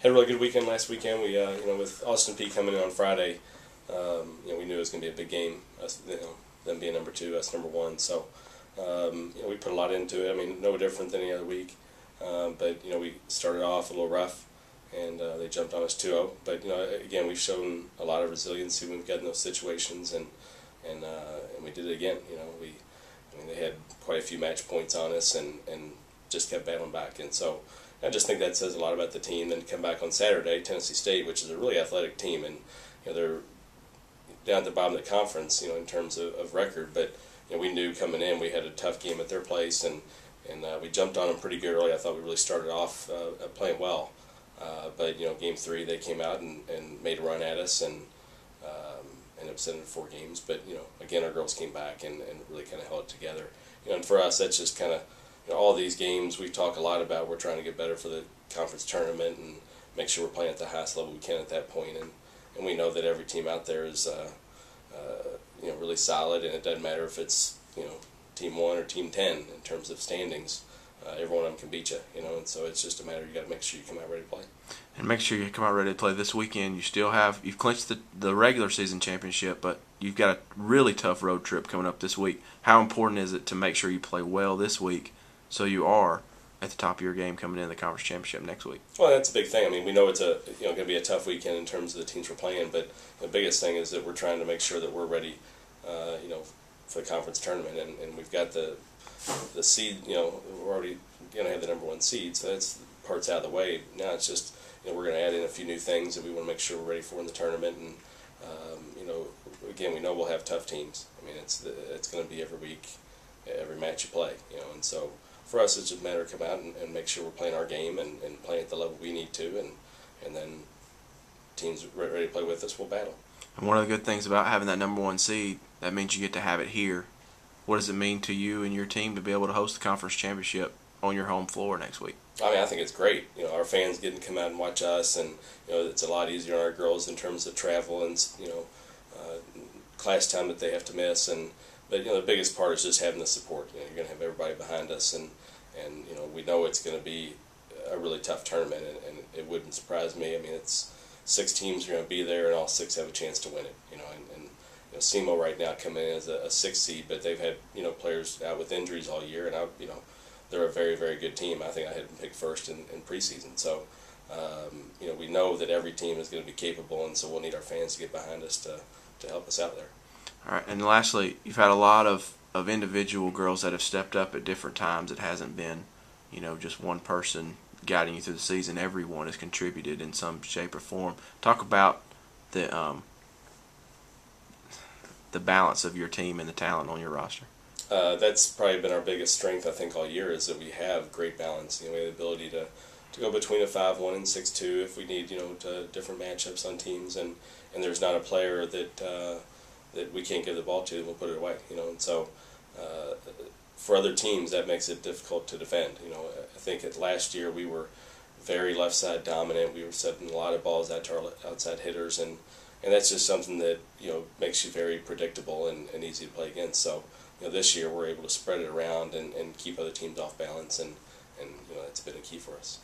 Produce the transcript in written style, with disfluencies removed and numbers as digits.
Had a really good weekend last weekend. We, with Austin Peay coming in on Friday, we knew it was going to be a big game. Us, them being number 2, us number 1. So, we put a lot into it. I mean, no different than any other week. But we started off a little rough, and they jumped on us 2-0. But again, we've shown a lot of resiliency when we've got in those situations, and we did it again. They had quite a few match points on us, and just kept battling back. And so I just think that says a lot about the team. Then come back on Saturday, Tennessee State, which is a really athletic team, and they're down at the bottom of the conference, in terms of record. But we knew coming in we had a tough game at their place, and we jumped on them pretty good early. I thought we really started off playing well. But game 3 they came out and made a run at us, and ended up sending 4 games. But again, our girls came back and really kind of held it together. And for us, that's just kind of all these games we talk a lot about. We're trying to get better for the conference tournament and make sure we're playing at the highest level we can at that point. And we know that every team out there is really solid, and it doesn't matter if it's team 1 or team 10 in terms of standings. Every one of them can beat you, and so it's just a matter you got to make sure you come out ready to play. And make sure you come out ready to play this weekend. You've clinched the regular season championship, but you've got a really tough road trip coming up this week. How important is it to make sure you play well this week so you are at the top of your game coming into the conference championship next week? Well, that's a big thing. I mean, we know it's going to be a tough weekend in terms of the teams we're playing, but the biggest thing is that we're trying to make sure that we're ready, for the conference tournament, and we've got the seed. We're already going to have the number 1 seed, so that's part's out of the way. Now it's just we're going to add in a few new things that we want to make sure we're ready for in the tournament, and again, we know we'll have tough teams. I mean, it's going to be every week, every match you play, and so for us it's just a matter of come out and make sure we're playing our game and playing at the level we need to, and then teams ready to play with us will battle. And one of the good things about having that number 1 seed, that means you get to have it here. What does it mean to you and your team to be able to host the conference championship on your home floor next week? I mean, I think it's great. Our fans getting to come out and watch us, and it's a lot easier on our girls in terms of travel and class time that they have to miss. But the biggest part is just having the support. You're going to have everybody behind us, and we know it's going to be a really tough tournament, and it wouldn't surprise me. I mean, it's 6 teams are going to be there, and all 6 have a chance to win it. And SEMO right now coming in as a 6th seed, but they've had players out with injuries all year, and they're a very, very good team. I think I had them picked first in preseason. So we know that every team is going to be capable, and so we'll need our fans to get behind us to help us out there. All right, and lastly, you've had a lot of individual girls that have stepped up at different times. It hasn't been just one person guiding you through the season. Everyone has contributed in some shape or form. Talk about the balance of your team and the talent on your roster. That's probably been our biggest strength, I think, all year, is that we have great balance. We have the ability to go between a 5-1 and 6-2 if we need, to different matchups on teams, and there's not a player that we can't give the ball to, and we'll put it away. And so for other teams, that makes it difficult to defend. I think last year we were very left side dominant. We were setting a lot of balls out to our outside hitters, and that's just something that makes you very predictable and easy to play against. So this year we're able to spread it around and keep other teams off balance, and that's been a key for us.